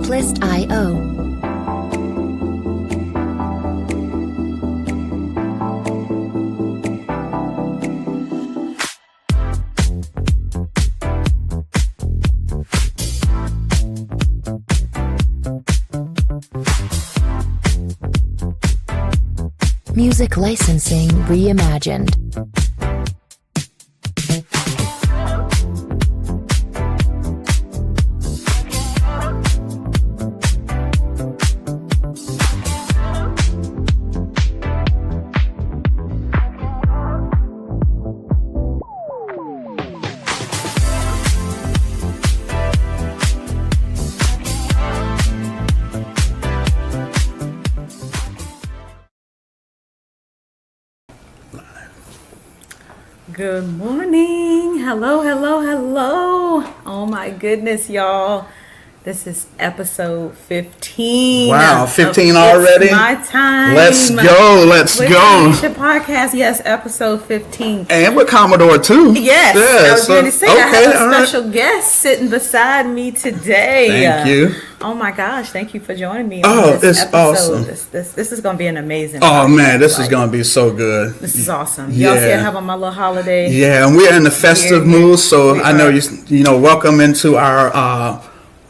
Uplist.io. Music licensing reimagined. Good morning. Hello, hello, hello. Oh my goodness, y'all. This is episode 15. Wow, 15 already? It's my time. Let's go. With Tarnesha podcast. Yes, episode 15. And with Commodore too. Yes. I was going to say, I have a special guest sitting beside me today. Thank you. Oh my gosh, thank you for joining me. Oh, this it's episode. awesome. This is going to be an amazing man, this is going to be so good. This is awesome. Y'all see I have on my little holiday. Yeah, and we're in the festive mood, so I know you know, welcome into our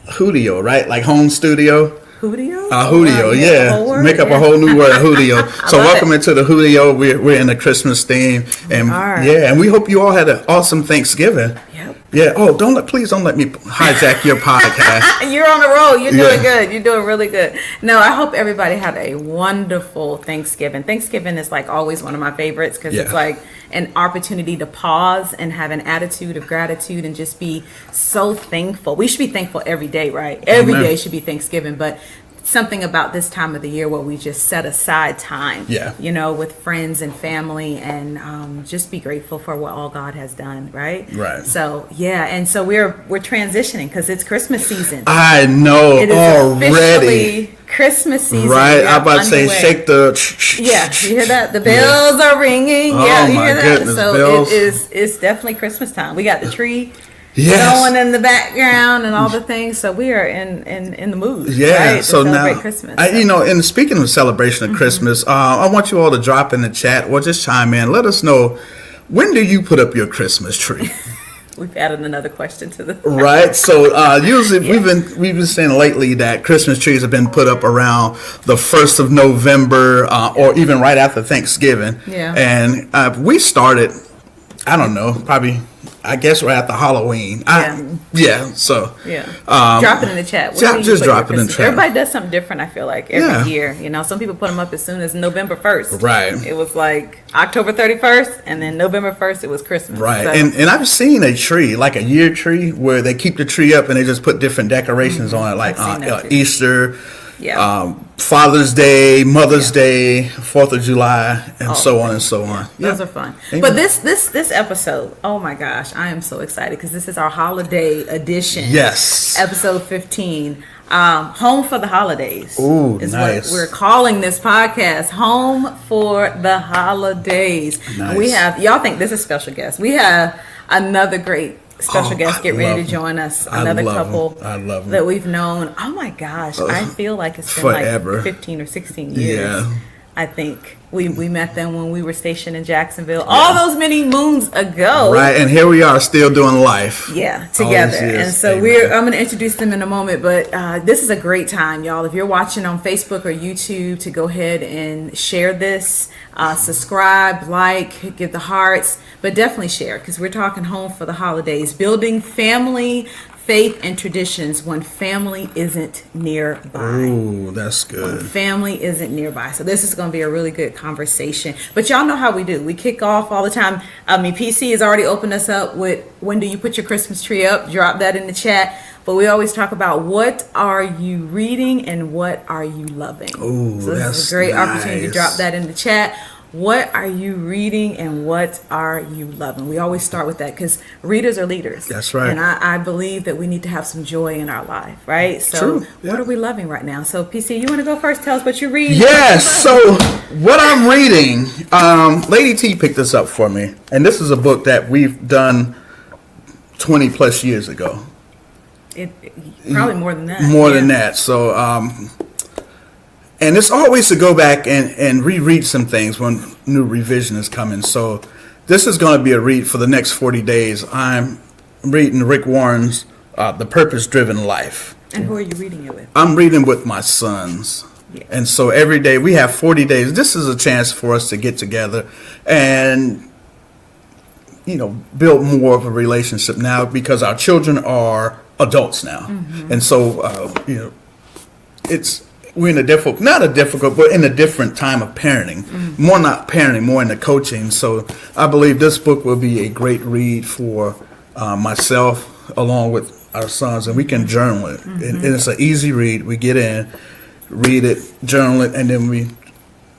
Hoodio, right? Like home studio. Hoodio? Hoodio, yeah. Make up a whole new word, Hoodio. So welcome into the Hoodio. We're in the Christmas theme, and and we hope you all had an awesome Thanksgiving. Yep. Yeah. Oh, please don't let me hijack your podcast. You're on the roll. You're doing good. You're doing really good. No, I hope everybody had a wonderful Thanksgiving. Thanksgiving is like always one of my favorites because it's like an opportunity to pause and have an attitude of gratitude and just be so thankful. We should be thankful every day, right? Every day should be Thanksgiving, but something about this time of the year where we just set aside time, you know, with friends and family and just be grateful for what all God has done, right? Right. So, and so we're transitioning because it's Christmas season. I know it is already. Officially Christmas season. Right. I'm about to say, shake the... Yeah, you hear that? The bells are ringing. Oh, yeah, you my hear that? goodness, so bells. It's definitely Christmas time. We got the tree going in the background and all the things, so we are in the mood. Yeah, right, so to celebrate now, Christmas. you know, and speaking of celebration of Christmas, I want you all to drop in the chat or just chime in. Let us know, when do you put up your Christmas tree? We've added another question to the right. So usually we've been saying lately that Christmas trees have been put up around the 1st of November or even right after Thanksgiving. Yeah, and we started, I don't know, probably, I guess, right after Halloween. So drop it in the chat. Just drop it in the chat. Everybody does something different, I feel like, every year. You know, some people put them up as soon as November 1st. Right. It was like October 31st, and then November 1st, it was Christmas. Right. So. And I've seen a tree, like a year tree, where they keep the tree up and they just put different decorations on it, like Easter, Father's Day, Mother's Day, 4th of July, and so on and so on. Those are fun. Amen. But this episode, oh my gosh, I am so excited because this is our holiday edition. Yes. Episode 15. Home for the Holidays. Ooh, is nice. what we're calling this podcast. Home for the Holidays. Nice. We have, y'all think this is a special guest. We have another great special guest get ready to join us. Another couple that we've known. Oh my gosh, I feel like it's been forever. Like 15 or 16 years. Yeah. I think we met them when we were stationed in Jacksonville all those many moons ago. Right, and here we are still doing life. Yeah, together. And so I'm going to introduce them in a moment, but this is a great time, y'all. If you're watching on Facebook or YouTube, to go ahead and share this, subscribe, like, give the hearts, but definitely share because we're talking home for the holidays, building family, faith, and traditions when family isn't nearby. Ooh, that's good. When family isn't nearby. So this is going to be a really good conversation. But y'all know how we do. We kick off all the time. I mean, PC has already opened us up with, when do you put your Christmas tree up? Drop that in the chat. But we always talk about, what are you reading and what are you loving? Ooh, so this is a great opportunity to drop that in the chat. What are you reading and what are you loving? We always start with that because readers are leaders. That's right. And I believe that we need to have some joy in our life, right? So true. Yeah. What are we loving right now? So PC, you want to go first? Tell us what you're reading. Yes. So what I'm reading, Lady T picked this up for me. And this is a book that we've done 20 plus years ago. Probably more than that. More than that. So, and it's always to go back and reread some things when new revision is coming. So this is going to be a read for the next 40 days. I'm reading Rick Warren's The Purpose-Driven Life. And who are you reading it with? I'm reading with my sons. Yeah. And so every day we have 40 days. This is a chance for us to get together and, build more of a relationship now because our children are adults now. Mm-hmm. And so, we're in but in a different time of parenting. Mm-hmm. More not parenting, more in the coaching. So I believe this book will be a great read for myself along with our sons, and we can journal it. Mm-hmm. And it's an easy read. We get in, read it, journal it, and then we,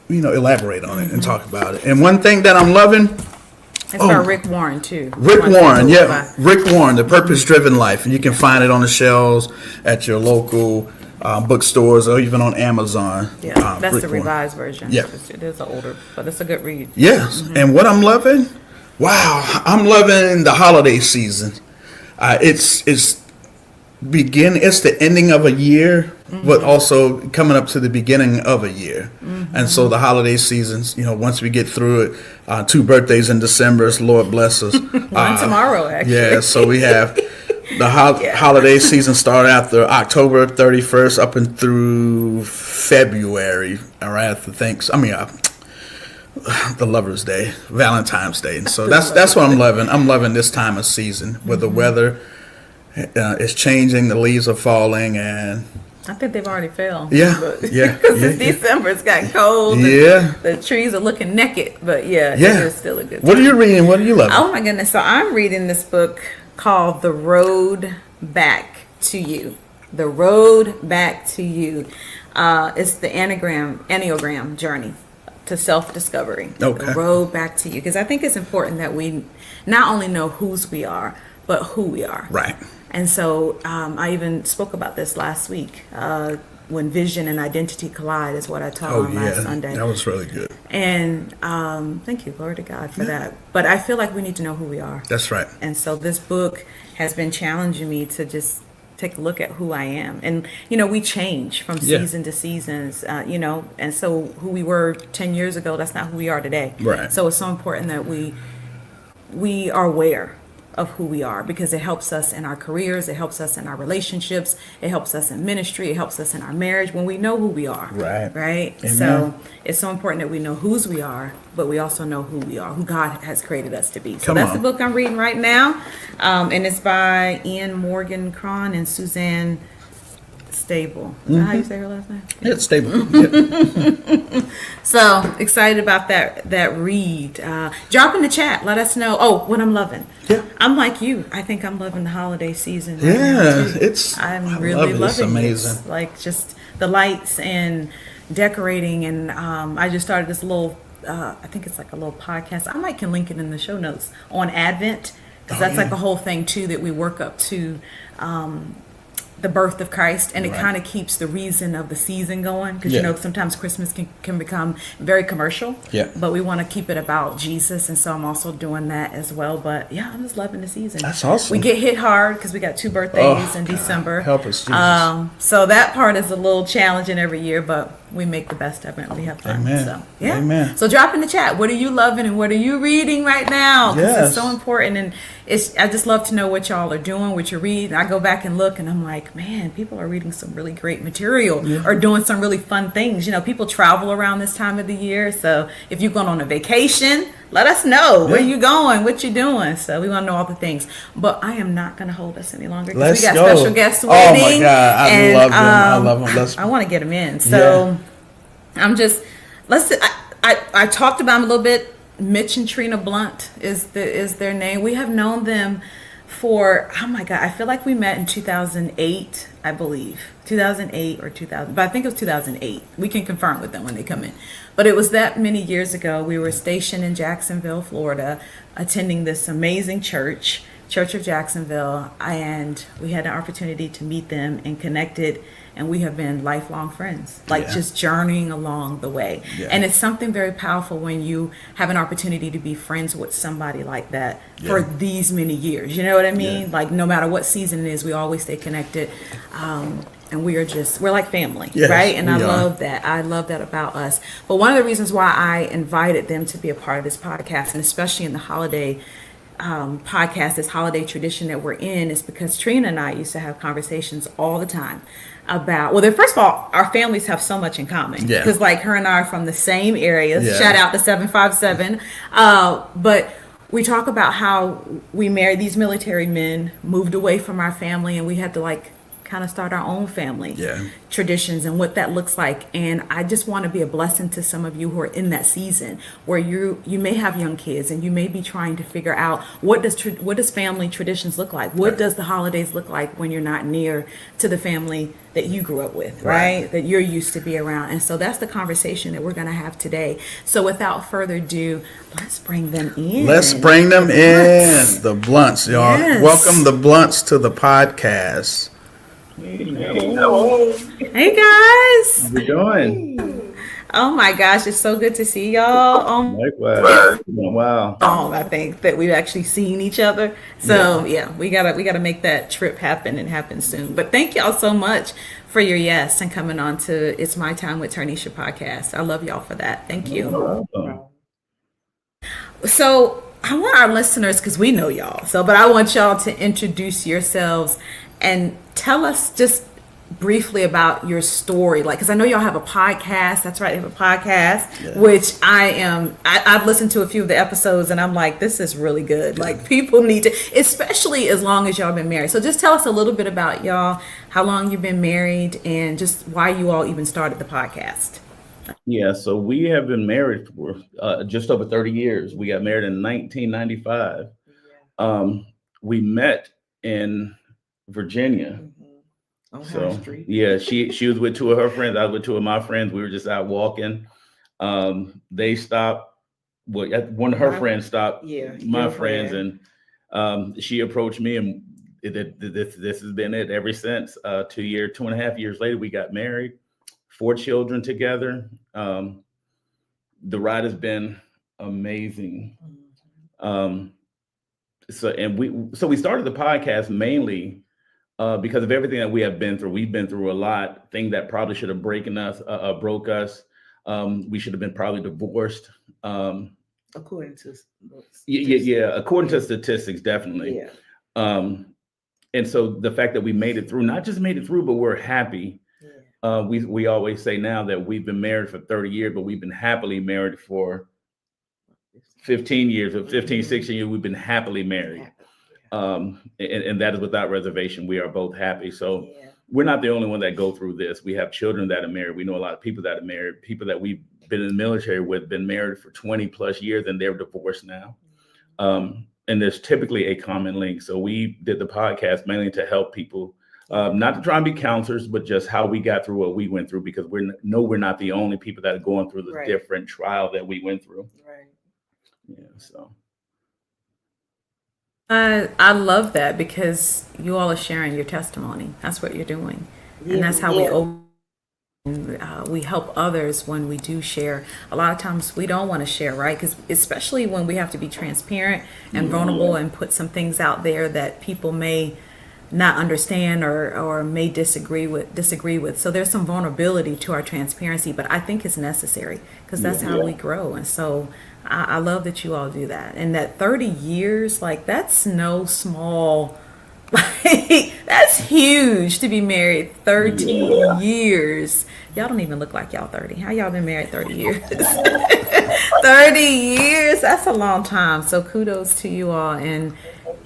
elaborate on it and talk about it. And one thing that I'm loving. It's by Rick Warren, too. Rick Warren, yeah. Rick Warren, The Purpose-Driven Life. And you can find it on the shelves at your local bookstores or even on Amazon. Yeah, that's Rick the revised version. Yeah. It is an older, but it's a good read. Yes. Mm-hmm. And what I'm loving, I'm loving the holiday season. It's the ending of a year, mm-hmm. but also coming up to the beginning of a year. Mm-hmm. And so the holiday seasons, once we get through it, 2 birthdays in December, Lord bless us. One tomorrow, actually. Yeah, so we have the holiday season start after October 31st up and through February, right after the Lover's Day, Valentine's Day. And so that's what I'm loving. I'm loving this time of season where the weather is changing, the leaves are falling, and I think they've already fell. Yeah, because it's December, it's got cold. Yeah, the trees are looking naked, but it is still a good time. What are you reading? What are you loving? Oh my goodness! So I'm reading this book called "The Road Back to You." The Road Back to You. It's the Enneagram journey to self-discovery. Okay. The road back to you, because I think it's important that we not only know whose we are, but who we are. Right. And so I even spoke about this last week when vision and identity collide is what I taught on last Sunday. That was really good. And thank you, glory to God for that. But I feel like we need to know who we are. That's right. And so this book has been challenging me to just take a look at who I am. And, we change from season to seasons, and so who we were 10 years ago, that's not who we are today. Right. So it's so important that we are aware of who we are, because it helps us in our careers, it helps us in our relationships, it helps us in ministry, it helps us in our marriage when we know who we are. Right. Amen. So it's so important that we know whose we are, but we also know who we are, who God has created us to be. So that's the book I'm reading right now, and it's by Ian Morgan Cron and Suzanne Stable. Is that how you say her last name? Yeah, it's Stable. Yeah. So excited about that read. Drop in the chat. Let us know. Oh, what I'm loving. Yeah. I'm like you. I think I'm loving the holiday season. I'm really loving it's amazing. It. Like just the lights and decorating, and I just started this little. I think it's like a little podcast. I can link it in the show notes on Advent, because that's like a whole thing too that we work up to. The birth of Christ, and it kind of keeps the reason of the season going, because sometimes Christmas can become very commercial, but we want to keep it about Jesus, and so I'm also doing that as well. But I'm just loving the season. That's awesome. We get hit hard because we got 2 birthdays in December. Help us, Jesus. So that part is a little challenging every year, but we make the best of it and we have fun. Amen. So Amen. So drop in the chat, what are you loving and what are you reading right now? Because it's so important, and I just love to know what y'all are doing, what you're reading. I go back and look, and I'm like, man, people are reading some really great material or doing some really fun things. People travel around this time of the year, so if you're going on a vacation, let us know where you going, what you doing. So we want to know all the things. But I am not going to hold us any longer, because we got special guests waiting. Oh my God, I love them. I want to get them in. So I'm just I talked about them a little bit. Mitch and Trina Blunt is their name. We have known them for, oh my God, I feel like we met in 2008, I believe. 2008 or 2000, but I think it was 2008. We can confirm with them when they come in. But it was that many years ago. We were stationed in Jacksonville, Florida, attending this amazing church Church of Jacksonville, and we had an opportunity to meet them and connected, and we have been lifelong friends, like just journeying along the way. And it's something very powerful when you have an opportunity to be friends with somebody like that for these many years. You know what I mean? Like no matter what season it is, we always stay connected. And we're like family, right? And I love that. I love that about us. But one of the reasons why I invited them to be a part of this podcast, and especially in the holiday podcast, this holiday tradition that we're in, is because Trina and I used to have conversations all the time about, first of all, our families have so much in common, because like her and I are from the same area. Shout out to 757. But we talk about how we married these military men, moved away from our family, and we had to like kind of start our own family traditions and what that looks like. And I just want to be a blessing to some of you who are in that season where you may have young kids and you may be trying to figure out what does family traditions look like? What does the holidays look like when you're not near to the family that you grew up with, right? That you're used to be around. And so that's the conversation that we're going to have today. So without further ado, let's bring them in. The Blunts, y'all. Welcome the Blunts to the podcast. Hey guys. How we doing? Oh my gosh, it's so good to see y'all. Likewise. Wow. I think that we've actually seen each other. So we gotta make that trip happen and happen soon. But thank y'all so much for your yes and coming on to It's My Time with Tarnesha podcast. I love y'all for that. Thank you. So I want our listeners, because we know y'all, but I want y'all to introduce yourselves and tell us just briefly about your story, like, because I know y'all have a podcast. That's right, you have a podcast, which I've listened to a few of the episodes, and I'm like, this is really good. Like, people need to, especially as long as y'all been married. So just tell us a little bit about y'all, how long you've been married, and just why you all even started the podcast. Yeah, so we have been married for just over 30 years. We got married in 1995. We met in Virginia. So she was with two of her friends. I was with two of my friends. We were just out walking. They stopped. One of her friends stopped my friends, and she approached me, and this has been it ever since. 2.5 years later, we got married. 4 children together. The ride has been amazing. So we started the podcast mainly because of everything that we have been through. We've been through a lot. Things that probably should have broke us. We should have been probably divorced. According to according to statistics, definitely. And so the fact that we made it through, not just made it through, but we're happy. We always say now that we've been married for 30 years, but we've been happily married for 15 years, or 15, 16 years. We've been happily married. And that is without reservation. We are both happy. So we're not the only one that go through this. We have children that are married. We know a lot of people that are married, people that we've been in the military with, been married for 20 plus years, and they're divorced now. And there's typically a common link. So we did the podcast mainly to help people, not to try and be counselors, but just how we got through what we went through, because we're not the only people that are going through the different trial that we went through. So. I love that, because you all are sharing your testimony. That's what you're doing. And that's how we help others when we do share. A lot of times we don't want to share, right? Because especially when we have to be transparent and vulnerable and put some things out there that people may not understand or may disagree with. So there's some vulnerability to our transparency, but I think it's necessary, because that's how we grow. And so I love that you all do that. And that 30 years, like, that's no small, like, that's huge to be married 30 years. Y'all don't even look like y'all 30. How y'all been married 30 years? 30 years, that's a long time. So kudos to you all, and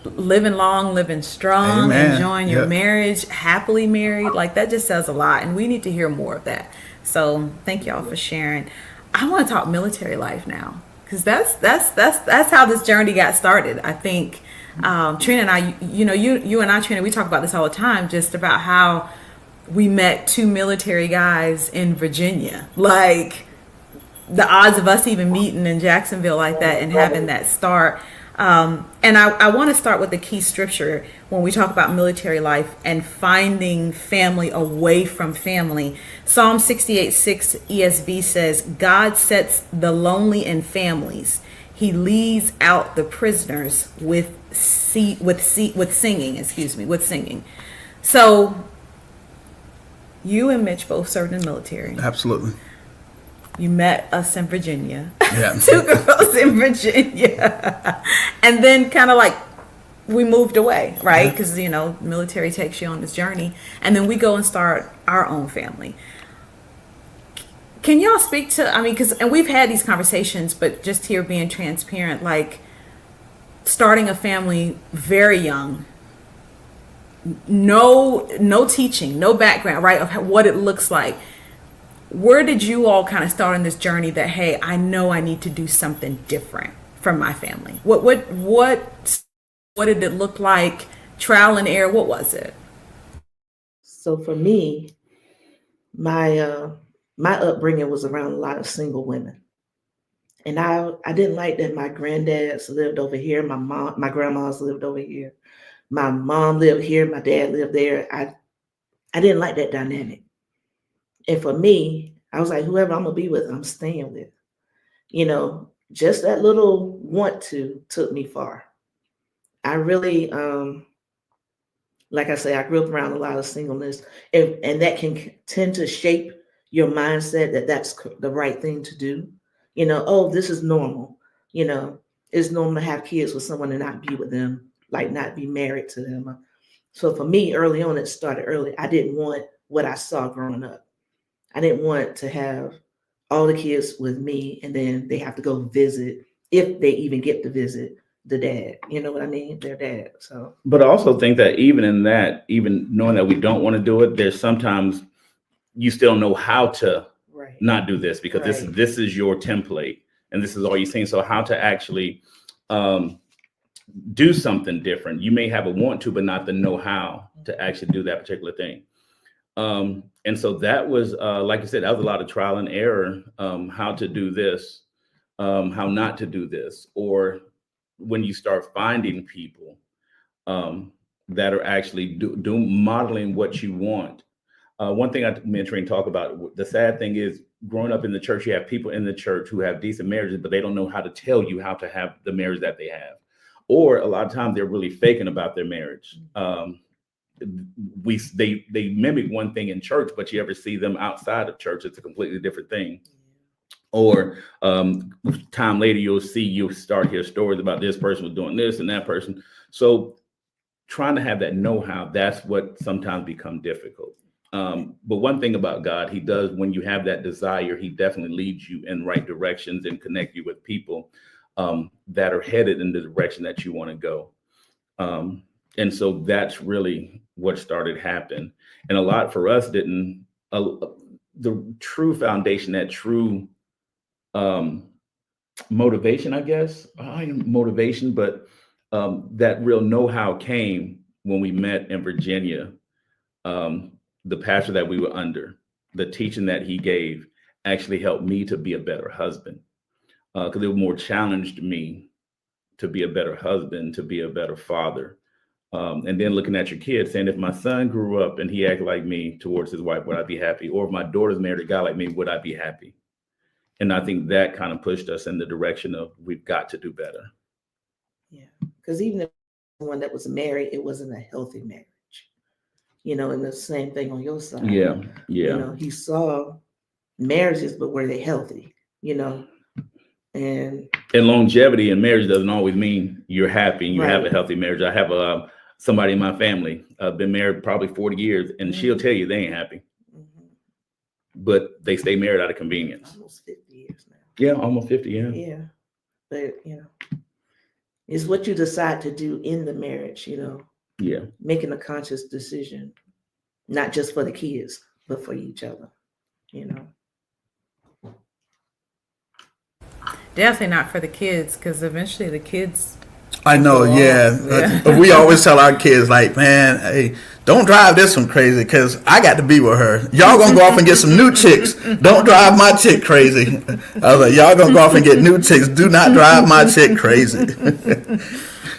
living long, living strong, enjoying your marriage, happily married. Like, that just says a lot, and we need to hear more of that. So thank y'all for sharing. I want to talk military life now, because that's how this journey got started. I think Trina and I, you and I, Trina, we talk about this all the time, just about how we met 2 military guys in Virginia. Like, the odds of us even meeting in Jacksonville like that and having that start. And I want to start with the key scripture when we talk about military life and finding family away from family. Psalm 68:6 ESV says, God sets the lonely in families. He leads out the prisoners with singing. So you and Mitch both served in the military. Absolutely. You met us in Virginia. Yeah. 2 girls in Virginia. And then kind of like we moved away, right? Because, military takes you on this journey. And then we go and start our own family. Can y'all speak to, and we've had these conversations, but just here being transparent, like starting a family very young, no teaching, no background, right, of what it looks like. Where did you all kind of start on this journey that, hey, I know I need to do something different from my family? What did it look like? Trial and error? What was it? So for me, my upbringing was around a lot of single women. And I didn't like that my granddads lived over here. My grandmas lived over here. My mom lived here. My dad lived there. I didn't like that dynamic. And for me, I was like, whoever I'm going to be with, I'm staying with. Just that little want to took me far. I really, like I say, I grew up around a lot of singleness, and that can tend to shape your mindset that that's the right thing to do. This is normal. It's normal to have kids with someone and not be with them, like not be married to them. So for me, early on, it started early. I didn't want what I saw growing up. I didn't want to have all the kids with me and then they have to go visit, if they even get to visit the dad. You know what I mean? Their dad. So, but I also think that even in that, even knowing that we don't want to do it, there's sometimes you still know how to not do this, because this is your template and this is all you've seen. So how to actually do something different. You may have a want to, but not the know-how to actually do that particular thing. And so that was, like I said, that was a lot of trial and error, how to do this, how not to do this, or when you start finding people that are actually modeling what you want. One thing me and Trina talk about, the sad thing is growing up in the church, you have people in the church who have decent marriages, but they don't know how to tell you how to have the marriage that they have. Or a lot of times they're really faking about their marriage. They mimic one thing in church, but you ever see them outside of church, it's a completely different thing. Or time later, you'll start hear stories about this person was doing this and that person. So trying to have that know-how, that's what sometimes becomes difficult. But one thing about God, he does, when you have that desire, he definitely leads you in right directions and connect you with people that are headed in the direction that you want to go. And so that's really what started happening. And a lot for us the true foundation, that true motivation, I guess, motivation, but that real know-how came when we met in Virginia. The pastor that we were under, the teaching that he gave actually helped me to be a better husband, because it more challenged me to be a better husband, to be a better father. And then looking at your kids, saying, if my son grew up and he acted like me towards his wife, would I be happy? Or if my daughter's married a guy like me, would I be happy? And I think that kind of pushed us in the direction of, we've got to do better. Yeah, because even if someone that was married, it wasn't a healthy marriage. And the same thing on your side. Yeah. He saw marriages, but were they healthy? And longevity in marriage doesn't always mean you're happy and you have a healthy marriage. I have somebody in my family been married probably 40 years, and she'll tell you they ain't happy, but they stay married out of convenience. Almost 50 years now. Yeah, almost 50. Yeah, but it's what you decide to do in the marriage. Yeah, making a conscious decision, not just for the kids, but for each other. Definitely not for the kids, because eventually the kids I know, yeah. We always tell our kids, like, man, hey, don't drive this one crazy because I got to be with her. Y'all gonna go off and get some new chicks. Don't drive my chick crazy. I was like, y'all gonna go off and get new chicks. Do not drive my chick crazy.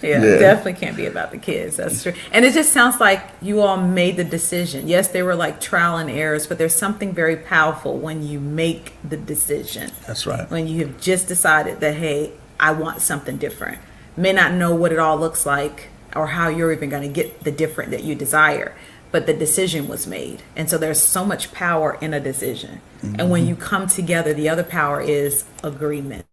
Yeah, definitely can't be about the kids. That's true. And it just sounds like you all made the decision. Yes, they were like trial and errors, but there's something very powerful when you make the decision. That's right. When you have just decided that, hey, I want something different. May not know what it all looks like or how you're even going to get the different that you desire, but the decision was made. And so there's so much power in a decision. And when you come together, the other power is agreement.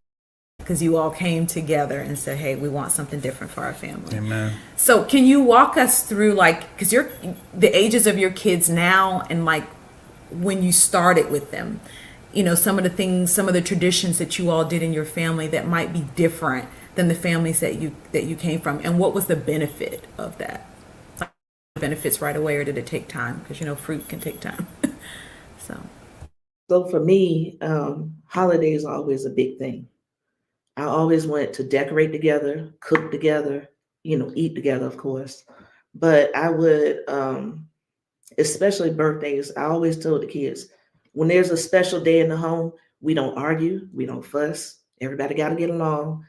Because you all came together and said, hey, we want something different for our family. Amen. So can you walk us through, like, because you're the ages of your kids now and like when you started with them, you know, some of the things, some of the traditions that you all did in your family that might be different than the families that you came from, and what was the benefit of that? Like, benefits right away, or did it take time? Because, you know, fruit can take time. So for me, holidays are always a big thing. I always wanted to decorate together, cook together, you know, eat together, of course. But I would, especially birthdays, I always told the kids, when there's a special day in the home, we don't argue, we don't fuss. Everybody got to get along.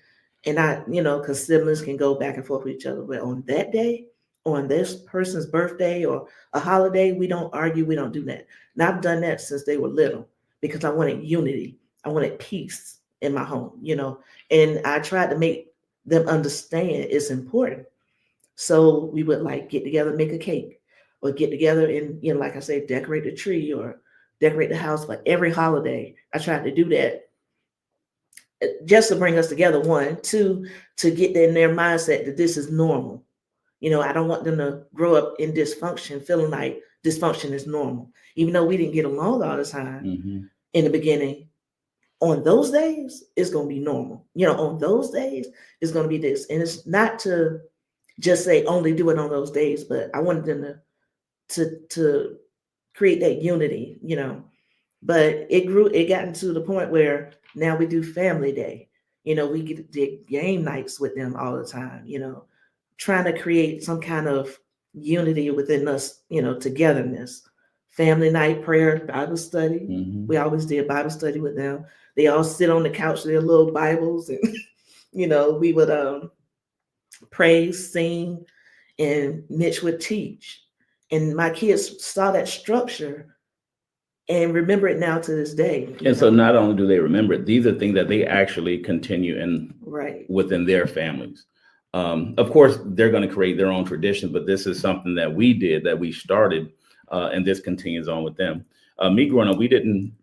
And you know, because siblings can go back and forth with each other. But on that day, on this person's birthday or a holiday, we don't argue, we don't do that. And I've done that since they were little because I wanted unity. I wanted peace in my home, you know, and I tried to make them understand it's important. So we would like get together, make a cake, or get together and, you know, like I say, decorate the tree or decorate the house. But every holiday, I tried to do that just to bring us together. One, two, to get in their mindset that this is normal. You know, I don't want them to grow up in dysfunction, feeling like dysfunction is normal, even though we didn't get along all the time in the beginning. On those days, it's going to be normal. You know, on those days, it's going to be this. And it's not to just say only do it on those days, but I wanted them to create that unity, you know. But it gotten to the point where now we do family day. You know, we get game nights with them all the time, you know, trying to create some kind of unity within us, you know, togetherness. Family night, prayer, Bible study. We always did Bible study with them. They all sit on the couch with their little Bibles, and you know, we would praise, sing, and Mitch would teach. And my kids saw that structure and remember it now to this day. And so not only do they remember it, these are things that they actually continue in within their families. Of course, they're going to create their own traditions, but this is something that we did, that we started, and this continues on with them. Me growing up, we didn't,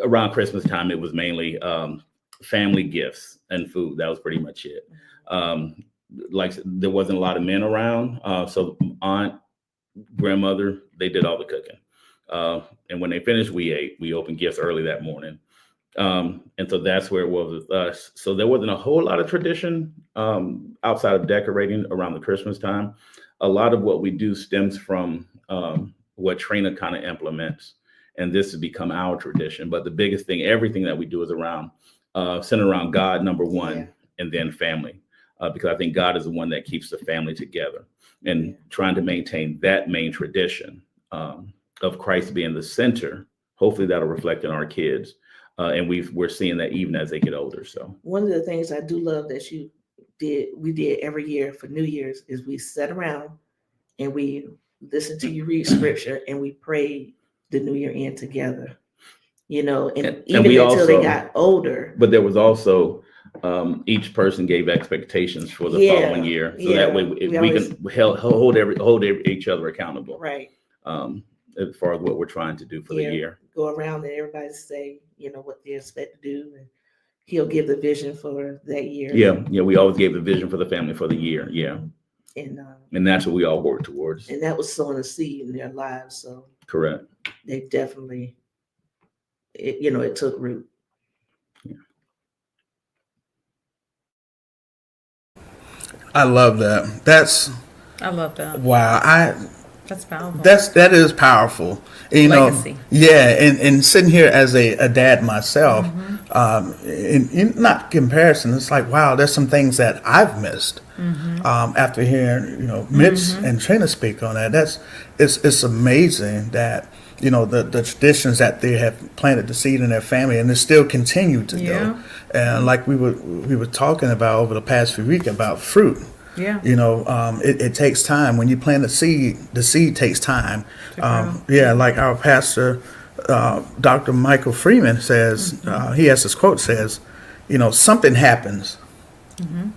around Christmas time, it was mainly family gifts and food. That was pretty much it. Like there wasn't a lot of men around. So aunt, grandmother, they did all the cooking. And when they finished, we ate. We opened gifts early that morning. And so that's where it was with us. So there wasn't a whole lot of tradition outside of decorating around the Christmas time. A lot of what we do stems from what Trina kind of implements. And this has become our tradition. But the biggest thing, everything that we do is around, centered around God, number one, and then family. Because I think God is the one that keeps the family together. And trying to maintain that main tradition of Christ being the center, hopefully that'll reflect in our kids. And we're seeing that even as they get older. So one of the things I do love that we did every year for New Year's is we sat around and we listened to you read scripture and we prayed the New Year in together. You know, and even until they got older. But there was also each person gave expectations for the following year, so that way we can hold each other accountable. Right. As far as what we're trying to do for the year. Go around and everybody say, you know, what they expect to do, and he'll give the vision for that year. Yeah, we always gave the vision for the family for the year. Yeah. And that's what we all work towards. And that was sowing a seed in their lives. So correct. They definitely, it took root. Yeah. I love that. I love that. Wow. That's powerful. That is powerful. You Legacy. know, and sitting here as a dad myself, in not comparison, it's like, wow, there's some things that I've missed after hearing, Mitch and Trina speak on that. It's amazing that, the traditions that they have planted the seed in their family, and they still continue to go. And like we were talking about over the past few weeks about fruit. Yeah. It takes time. When you plant the seed takes time. Like our pastor, Dr. Michael Freeman says, he has this quote says, something happens,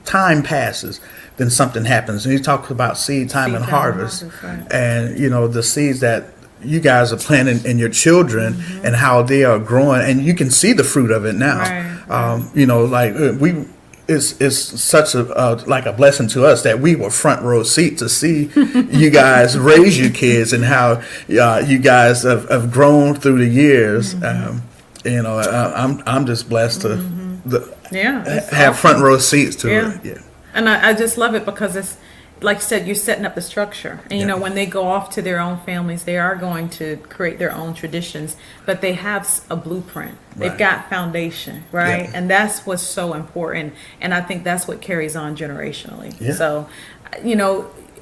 time passes, then something happens. And he talks about seed time and harvest. Right. And, the seeds that you guys are planting in your children and how they are growing, and you can see the fruit of it now. Right. It's such a blessing to us that we were front row seat to see you guys raise your kids and how you guys have grown through the years. I'm just blessed to have front row seats to it. Yeah. And I just love it because it's, like you said, you're setting up the structure. And, when they go off to their own families, they are going to create their own traditions, but they have a blueprint. Right. They've got foundation, right? Yeah. And that's what's so important. And I think that's what carries on generationally. Yeah. So,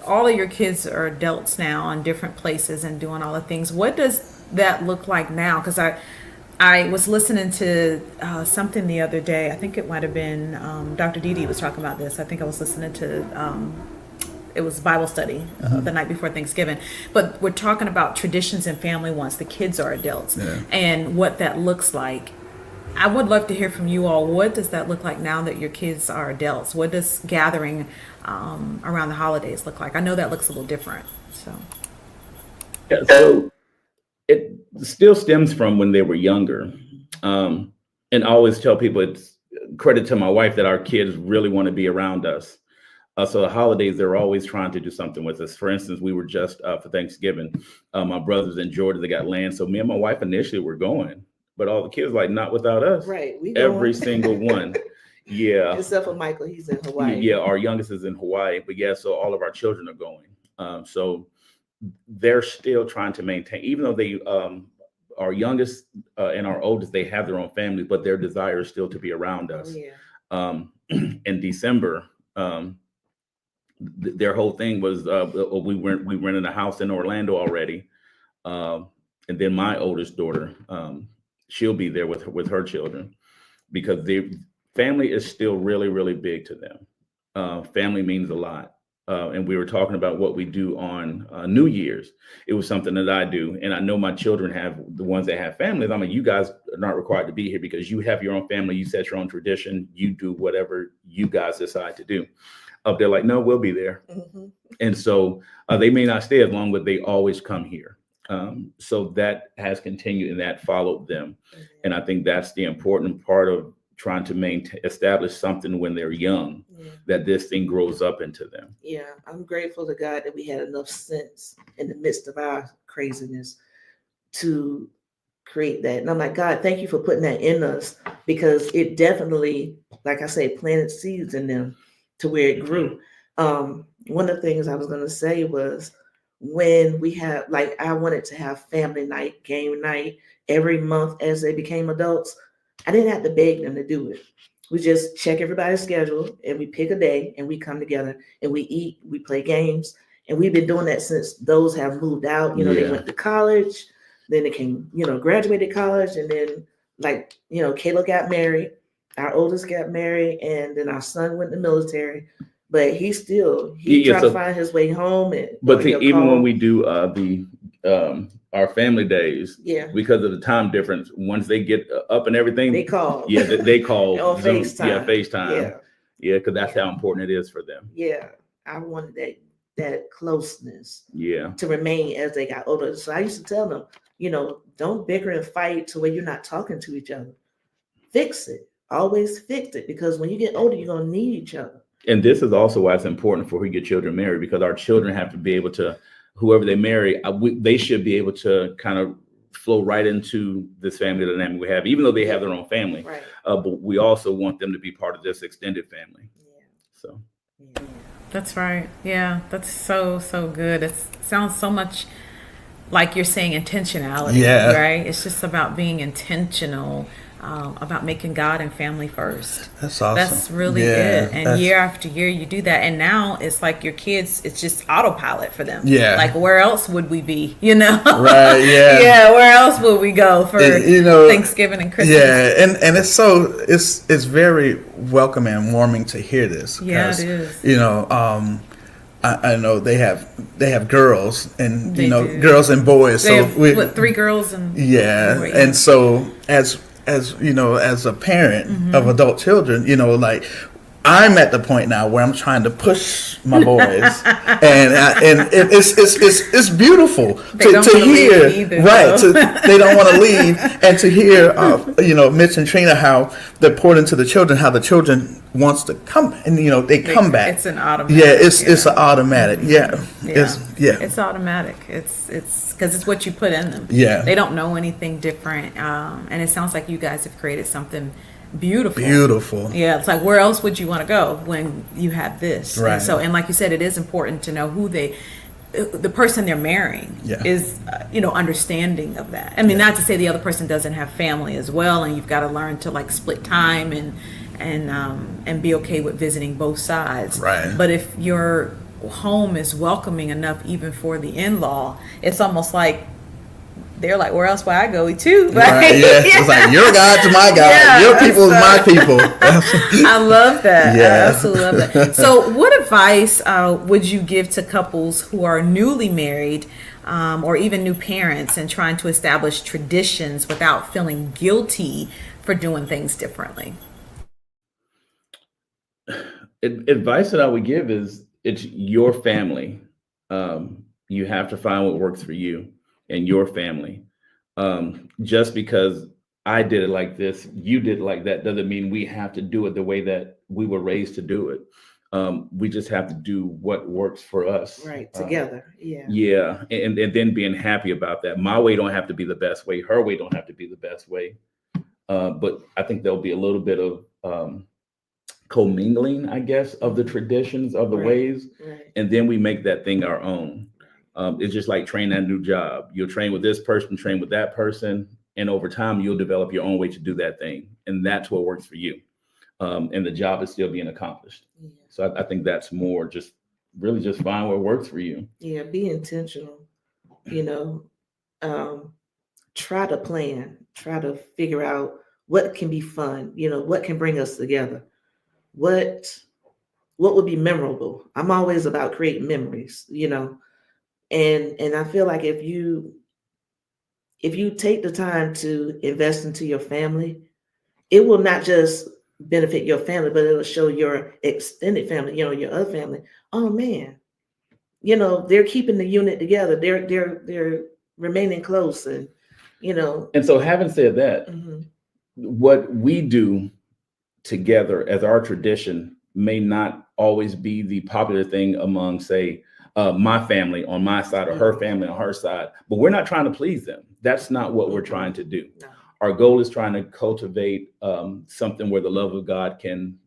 all of your kids are adults now in different places and doing all the things. What does that look like now? Because I was listening to something the other day. I think it might have been Dr. Didi was talking about this. I think I was listening to it was Bible study the night before Thanksgiving. But we're talking about traditions and family once the kids are adults and what that looks like. I would love to hear from you all. What does that look like now that your kids are adults? What does gathering around the holidays look like? I know that looks a little different. So it still stems from when they were younger. And I always tell people it's credit to my wife that our kids really want to be around us. So the holidays, they're always trying to do something with us. For instance, we were just for Thanksgiving. My brother's in Georgia, they got land. So me and my wife initially were going, but all the kids like, not without us. Right. Every single one. Yeah. Except for Michael, he's in Hawaii. Yeah, our youngest is in Hawaii, but so all of our children are going. So they're still trying to maintain, even though they, our youngest and our oldest, they have their own families, but their desire is still to be around us. In December, their whole thing was we rented a house in Orlando already, and then my oldest daughter, she'll be there with her children, because the family is still really, really big to them. Family means a lot. And we were talking about what we do on New Year's. It was something that I do. And I know my children have, the ones that have families, you guys are not required to be here because you have your own family. You set your own tradition. You do whatever you guys decide to do. They're like, no, we'll be there. And so they may not stay as long, but they always come here. So that has continued and that followed them. And I think that's the important part of trying to establish something when they're young, that this thing grows up into them. Yeah, I'm grateful to God that we had enough sense in the midst of our craziness to create that. And I'm like, God, thank you for putting that in us, because it definitely, like I say, planted seeds in them to where it grew. One of the things I was going to say was, when we have, like, I wanted to have family night, game night every month as they became adults. I didn't have to beg them to do it. We just check everybody's schedule and we pick a day and we come together and we eat, we play games. And we've been doing that since those have moved out. They went to college, then they came, graduated college. And then, like, Kayla got married, our oldest got married, and then our son went to the military. But he tried to find his way home. But even when we do our family days, because of the time difference, once they get up and everything, they call. Yeah, they call on Zoom, FaceTime. Yeah, FaceTime. Yeah, because that's how important it is for them. Yeah, I wanted that closeness. Yeah, to remain as they got older. So I used to tell them, don't bicker and fight to where you're not talking to each other. Fix it. Always fix it, because when you get older, you're gonna need each other. And this is also why it's important for we get children married, because our children have to be able to, whoever they marry, they should be able to kind of flow right into this family dynamic we have, even though they have their own family. Right. But we also want them to be part of this extended family. Yeah. So. That's right. Yeah, that's so good. It sounds so much like you're saying, intentionality. Yeah. Right. It's just about being intentional. About making God and family first. That's awesome. That's really good. And year after year, you do that. And now it's like your kids, it's just autopilot for them. Yeah. Like, where else would we be? You know? Right. Yeah. Yeah. Where else would we go for Thanksgiving and Christmas? Yeah. And it's very welcoming and warming to hear this. Yeah, it is. You know, I know they have girls and They do. girls and boys. They So have, 3 girls and and so as you know, as a parent of adult children, like I'm at the point now where I'm trying to push my boys, and it's beautiful to hear. Either, right, they don't want to leave, and to hear Mitch and Trina, how they're poured into the children, how the children wants to come, and they come back. It's an automatic. Yeah, it's an automatic. Yeah, it's automatic. It's because it's what you put in them. Yeah, they don't know anything different, and it sounds like you guys have created something beautiful. Yeah, it's like, where else would you want to go when you have this? Right. And like you said, it is important to know who the person they're marrying is, understanding of that. I mean, not to say the other person doesn't have family as well, and you've got to learn to like split time and be okay with visiting both sides. Right. But if your home is welcoming enough, even for the in-law, it's almost like they're like, where else would I go too? Right, yeah. It's like, your God to my God. Yeah, your people is my people. I love that. Yeah. I absolutely love that. So what advice would you give to couples who are newly married or even new parents and trying to establish traditions without feeling guilty for doing things differently? Advice that I would give is, it's your family. You have to find what works for you and your family. Just because I did it like this, you did it like that, doesn't mean we have to do it the way that we were raised to do it. We just have to do what works for us. Right, together. Yeah, and then being happy about that. My way don't have to be the best way. Her way don't have to be the best way. But I think there'll be a little bit of commingling, I guess, of the traditions, of the ways, and then we make that thing our own. It's just like training a new job. You'll train with this person, train with that person, and over time you'll develop your own way to do that thing, and that's what works for you. And the job is still being accomplished. Yeah. So I think that's more just find what works for you. Yeah, be intentional. Try to plan. Try to figure out what can be fun. What can bring us together. What would be memorable? I'm always about creating memories. And I feel like if you take the time to invest into your family, it will not just benefit your family, but it'll show your extended family, your other family. Oh man, they're keeping the unit together. They're remaining close, and And so, having said that, what we do together as our tradition may not always be the popular thing among, say, my family on my side or her family on her side, but we're not trying to please them. That's not what we're trying to do. No. Our goal is trying to cultivate something where the love of God can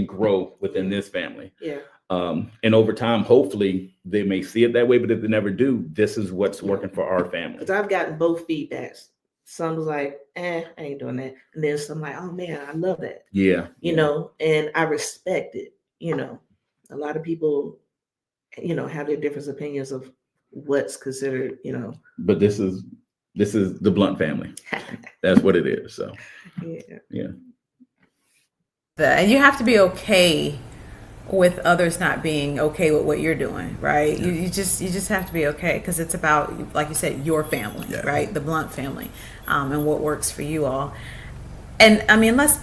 grow within this family. Yeah. And over time, hopefully they may see it that way, but if they never do, this is what's working for our family. Because I've gotten both feedbacks. Some was like, I ain't doing that. And then some like, oh man, I love that. Yeah. And I respect it. A lot of people, have their different opinions of what's considered, But this is the Blunt family. That's what it is. So, yeah. And you have to be okay with others not being okay with what you're doing, right? Yeah. You just have to be okay, because it's about, like you said, your family, right? The Blunt family, and what works for you all. And I mean, let's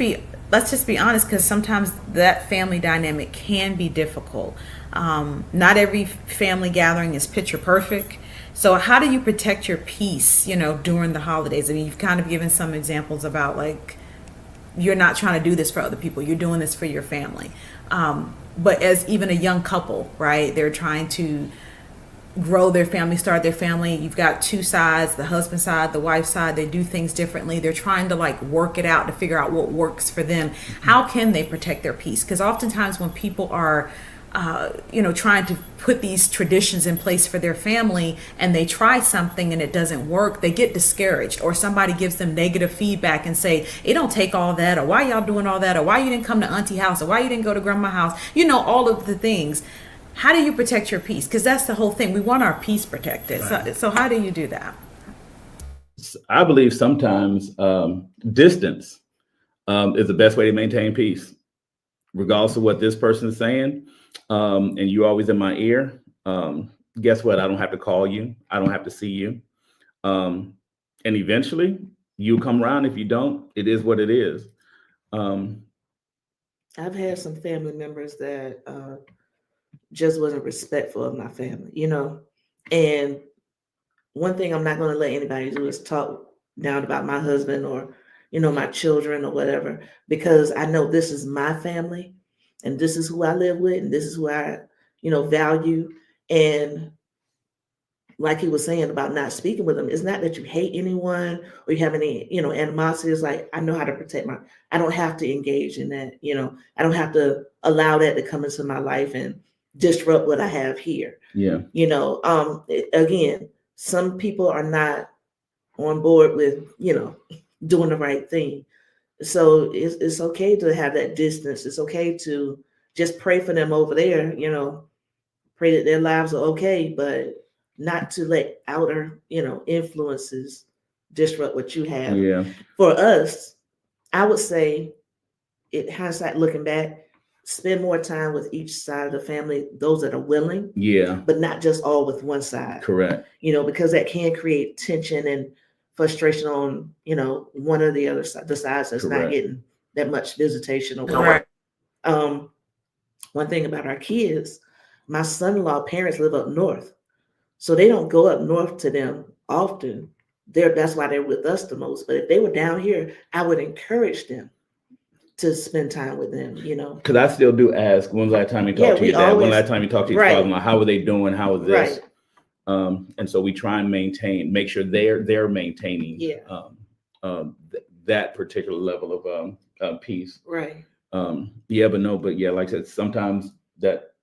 just be honest, because sometimes that family dynamic can be difficult. Not every family gathering is picture perfect. So how do you protect your peace, during the holidays? I mean, you've kind of given some examples about, like, you're not trying to do this for other people. You're doing this for your family. But as even a young couple, right, they're trying to grow their family, start their family. You've got two sides, the husband side, the wife side. They do things differently. They're trying to like work it out to figure out what works for them. How can they protect their peace? Because oftentimes when people are trying to put these traditions in place for their family, and they try something and it doesn't work, they get discouraged, or somebody gives them negative feedback and say, it don't take all that, or why y'all doing all that, or why you didn't come to auntie house, or why you didn't go to grandma's house, all of the things. How do you protect your peace? Because that's the whole thing. We want our peace protected. Right. So how do you do that? I believe sometimes distance is the best way to maintain peace, regardless of what this person is saying. And you're always in my ear. Guess what? I don't have to call you. I don't have to see you. And eventually you'll come around. If you don't, it is what it is. I've had some family members that just wasn't respectful of my family, and one thing I'm not going to let anybody do is talk down about my husband or, my children or whatever, because I know this is my family and this is who I live with and this is who I, value. And like he was saying about not speaking with them, it's not that you hate anyone or you have any, animosity. It's like, I know how to protect I don't have to engage in that, I don't have to allow that to come into my life and disrupt what I have here. Yeah. Again, some people are not on board with, doing the right thing. So it's okay to have that distance. It's okay to just pray for them over there, pray that their lives are okay, but not to let outer, influences disrupt what you have. Yeah. For us, I would say, hindsight looking back, spend more time with each side of the family, those that are willing. Yeah. But not just all with one side. Correct. Because that can create tension and frustration on, one or the other side, the sides that's Correct. not getting that much visitation or whatever. One thing about our kids, my son-in-law parents live up north. So they don't go up north to them often. That's why they're with us the most. But if they were down here, I would encourage them to spend time with them, Because I still do ask, when's the last time you talked to your dad? When's the last time you talked to your father-in-law? How are they doing? How is this? Right. And so we try and make sure they're maintaining that particular level of peace. Right. Like I said, sometimes that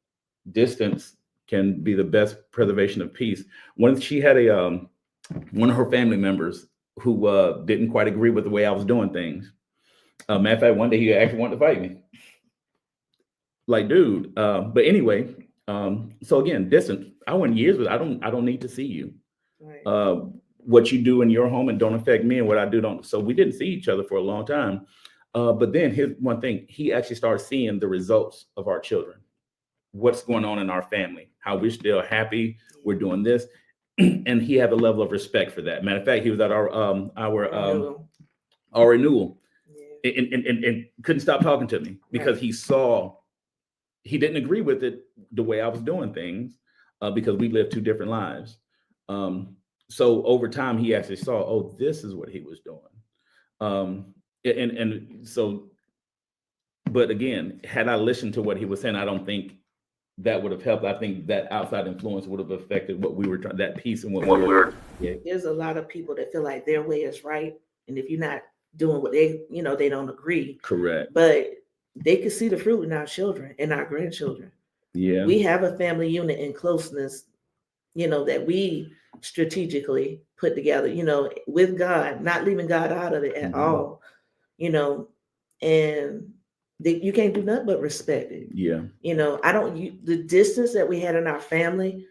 distance can be the best preservation of peace. She had one of her family members who didn't quite agree with the way I was doing things. Matter of fact, one day he actually wanted to fight me. Like, dude. But anyway, so again, distance. I went years with. I don't need to see you. Right. What you do in your home and don't affect me, and what I do don't. So we didn't see each other for a long time. But then here's one thing: he actually started seeing the results of our children. What's going on in our family? How we're still happy. We're doing this, and he had a level of respect for that. Matter of fact, he was at our renewal. And couldn't stop talking to me because he didn't agree with it the way I was doing things because we lived two different lives. So over time, he actually saw, oh, this is what he was doing. But again, had I listened to what he was saying, I don't think that would have helped. I think that outside influence would have affected what we were trying, that peace and what we were. Yeah. There's a lot of people that feel like their way is right. And if you're not doing what they don't agree. Correct. But they can see the fruit in our children and our grandchildren. Yeah. We have a family unit and closeness, that we strategically put together, with God, not leaving God out of it at all, and you can't do nothing but respect it. Yeah. The distance that we had in our family,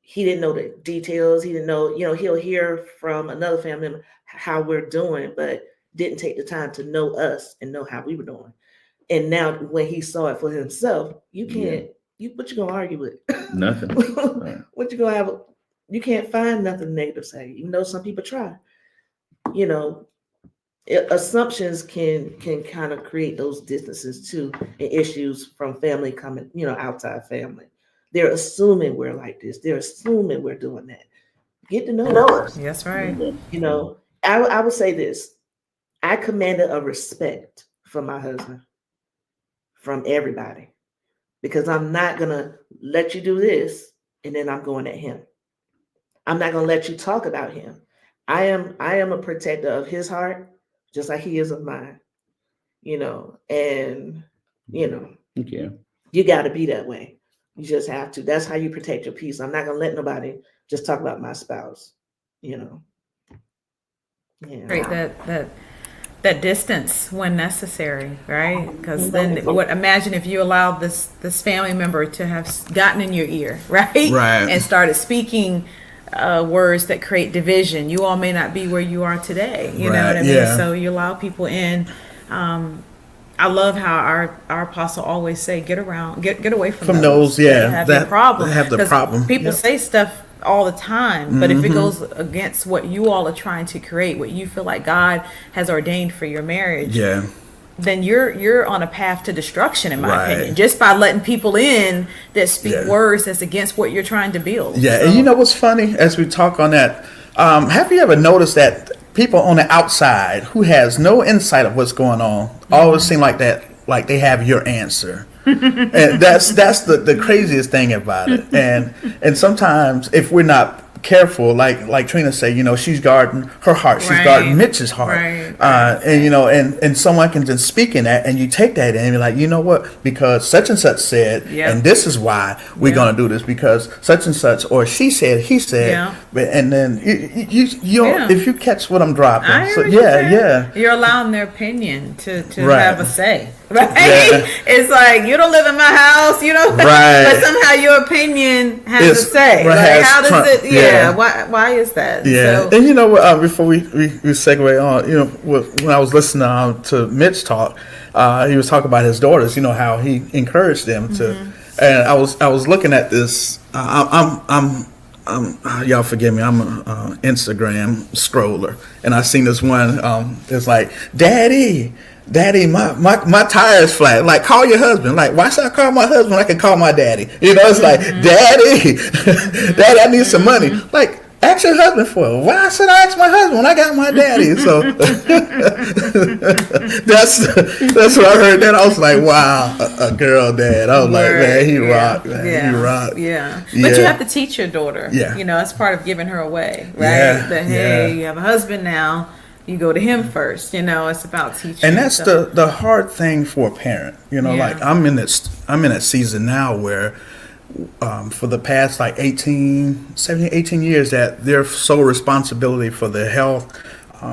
he didn't know the details. He didn't know, he'll hear from another family member how we're doing, but didn't take the time to know us and know how we were doing. And now when he saw it for himself, you can't, what you gonna argue with? Nothing. What you gonna have? You can't find nothing negative to say, even though some people try. Assumptions can kind of create those distances too, and issues from family coming, outside family. They're assuming we're like this. They're assuming we're doing that. Get to know us. That's right. I would say this. I commanded a respect from my husband, from everybody, because I'm not going to let you do this and then I'm going at him. I'm not going to let you talk about him. I am a protector of his heart, just like he is of mine, and, you got to be that way. You just have to. That's how you protect your peace. I'm not going to let nobody just talk about my spouse, you know. Yeah. Right, that distance when necessary, right? Because then, imagine if you allowed this family member to have gotten in your ear, right? Right. And started speaking words that create division. You all may not be where you are today. You know what I mean? Yeah. So you allow people in. I love how our apostle always say, get away from those. Yeah, have the problem. Have the problem. People say stuff all the time, but if it goes against what you all are trying to create, what you feel like God has ordained for your marriage, then you're on a path to destruction, in my opinion, just by letting people in that speak words that's against what you're trying to build. Yeah, and you know what's funny as we talk on that? Have you ever noticed that people on the outside who has no insight of what's going on always seem like that, like they have your answer? And that's the craziest thing about it. And sometimes if we're not careful, like Trina said, you know, she's guarding her heart, she's guarding Mitch's heart, and you know, and someone can just speak in that, and you take that in and you're like, you know what, because such and such said, and this is why we're gonna do this, because such and such, or she said, he said, and then you if you catch what I'm dropping, you're allowing their opinion to have a say. Right? It's like, you don't live in my house, you know, but somehow your opinion has a say. Like, how does it? Why is that? Yeah, so, and you know, before we segue on, you know, when I was listening to Mitch talk, he was talking about his daughters. You know how he encouraged them to, and I was looking at this. I'm y'all forgive me. I'm an Instagram scroller, and I seen this one. It's like, Daddy, my tire's flat. Like, call your husband. Like, why should I call my husband? I can call my daddy. You know, it's like, Daddy, I need some money. Like, ask your husband for it. Why should I ask my husband when I got my daddy? So that's what I heard. That I was like, wow, a girl dad. I was like, man, he rocked. Man, he rocked. Yeah. But you have to teach your daughter. Yeah. You know, that's part of giving her away, right? That hey, you have a husband now. You go to him first, you know. It's about teaching. And that's the hard thing for a parent, you know. Like I'm in that season now where, for the past like 18 years, that their sole responsibility for their health,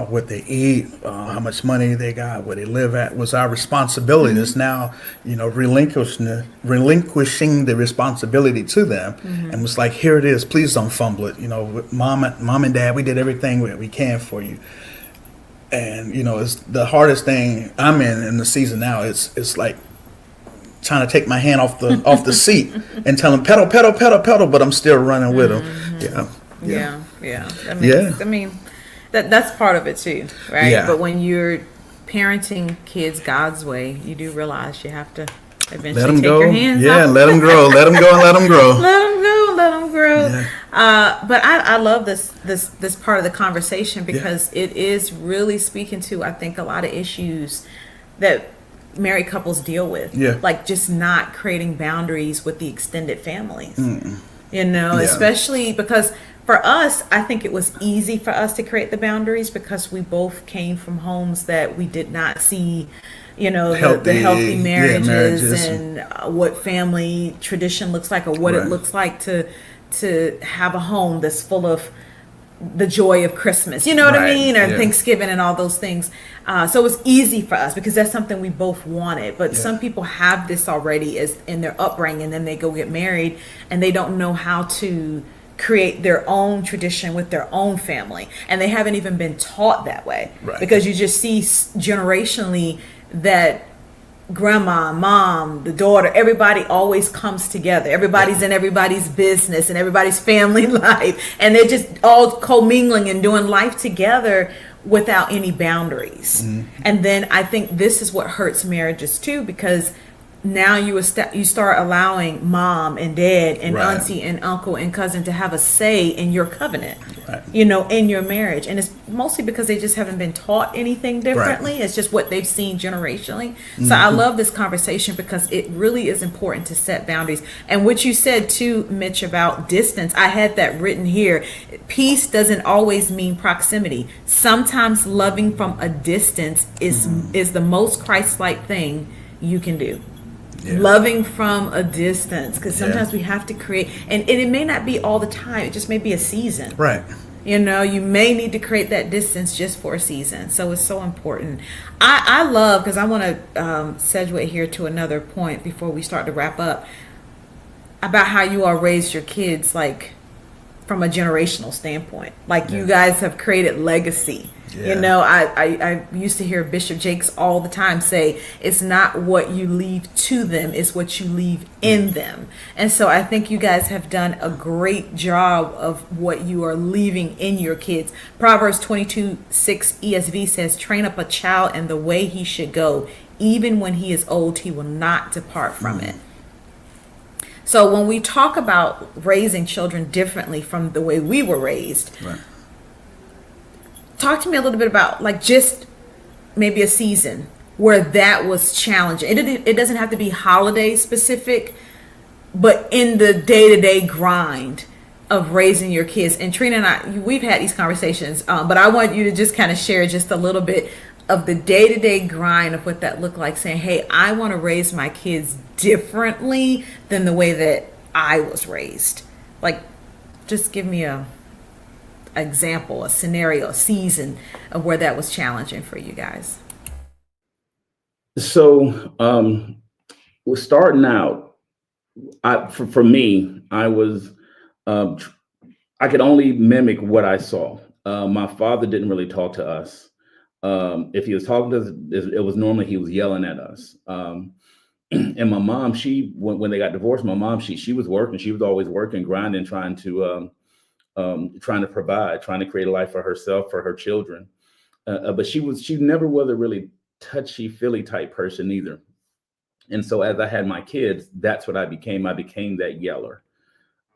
what they eat, how much money they got, where they live at, was our responsibility. It's now, you know, relinquishing the responsibility to them, and it's like, here it is. Please don't fumble it. You know, with mom and dad, we did everything we can for you. And you know, it's the hardest thing I'm in the season now. It's like trying to take my hand off the seat and tell them pedal, but I'm still running with them. I mean, that's part of it too, right? Yeah. But when you're parenting kids God's way, you do realize you have to eventually take your hands off. Let them grow. Let them go and let them grow. Let them grow. Yeah. But I love this part of the conversation because it is really speaking to, I think, a lot of issues that married couples deal with. Yeah. Like just not creating boundaries with the extended families. You know, especially because for us, I think it was easy for us to create the boundaries because we both came from homes that we did not see, you know, the healthy marriages and what family tradition looks like, or what it looks like to have a home that's full of the joy of Christmas, you know what I mean, or Thanksgiving and all those things. So it was easy for us because that's something we both wanted. But some people have this already as in their upbringing, and then they go get married and they don't know how to create their own tradition with their own family, and they haven't even been taught that way because you just see generationally that grandma, mom, the daughter, everybody always comes together. Everybody's in everybody's business and everybody's family life, and they're just all commingling and doing life together without any boundaries. And then I think this is what hurts marriages too, because now you start allowing mom and dad and auntie and uncle and cousin to have a say in your covenant, you know, in your marriage. And it's mostly because they just haven't been taught anything differently. It's just what they've seen generationally. So I love this conversation because it really is important to set boundaries. And what you said too, Mitch, about distance, I had that written here. Peace doesn't always mean proximity. Sometimes loving from a distance is the most Christ-like thing you can do. loving from a distance, because sometimes we have to create, and it may not be all the time, it just may be a season. Right. You know, you may need to create that distance just for a season. So it's so important. I love, because I want to segue here to another point before we start to wrap up, about how you all raised your kids, like from a generational standpoint. Like you guys have created legacy. You know, I used to hear Bishop Jakes all the time say, it's not what you leave to them, it's what you leave in them. And so I think you guys have done a great job of what you are leaving in your kids. Proverbs 22:6 ESV says, train up a child in the way he should go. Even when he is old, he will not depart from it. So when we talk about raising children differently from the way we were raised, talk to me a little bit about, like, just maybe a season where that was challenging. It doesn't have to be holiday specific, but in the day-to-day grind of raising your kids. And Trina and I, we've had these conversations, but I want you to just kind of share just a little bit of the day-to-day grind of what that looked like, saying, hey, I want to raise my kids differently than the way that I was raised. Like, just give me a example, a scenario, a season of where that was challenging for you guys. So we're starting out. For me, I was I could only mimic what I saw. My father didn't really talk to us. If he was talking to us, it was normally he was yelling at us. And my mom, when they got divorced, my mom, she was working. She was always working, grinding, trying to provide, trying to create a life for herself, for her children. But she never was a really touchy-feely type person either. And so as I had my kids, that's what I became. I became that yeller.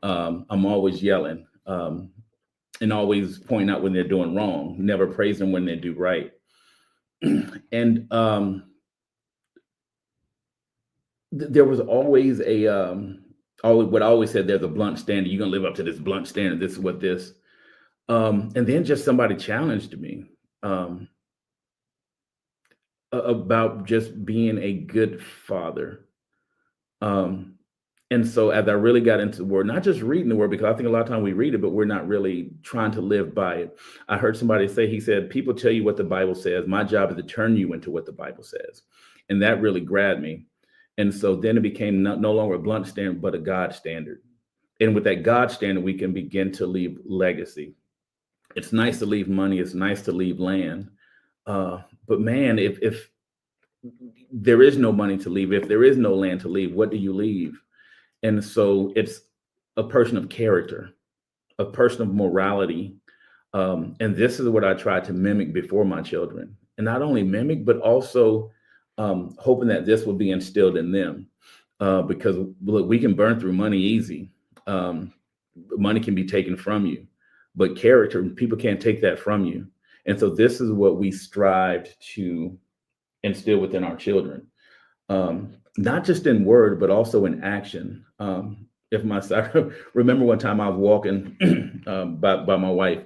I'm always yelling and always pointing out when they're doing wrong, never praising when they do right. And there was always what I always said, there's a blunt standard. You're going to live up to this blunt standard. This is what this. And then just somebody challenged me about just being a good father. And so as I really got into the word, not just reading the word, because I think a lot of times we read it, but we're not really trying to live by it. I heard somebody say, he said, people tell you what the Bible says. My job is to turn you into what the Bible says. And that really grabbed me. And so then it became no longer a blunt standard, but a God standard. And with that God standard, we can begin to leave legacy. It's nice to leave money. It's nice to leave land. But man, if there is no money to leave, if there is no land to leave, what do you leave? And so it's a person of character, a person of morality. And this is what I tried to mimic before my children. And not only mimic, but also hoping that this will be instilled in them. Because look, we can burn through money easy. Money can be taken from you, but character, people can't take that from you. And so this is what we strived to instill within our children. Not just in word, but also in action. I remember one time I was walking by my wife,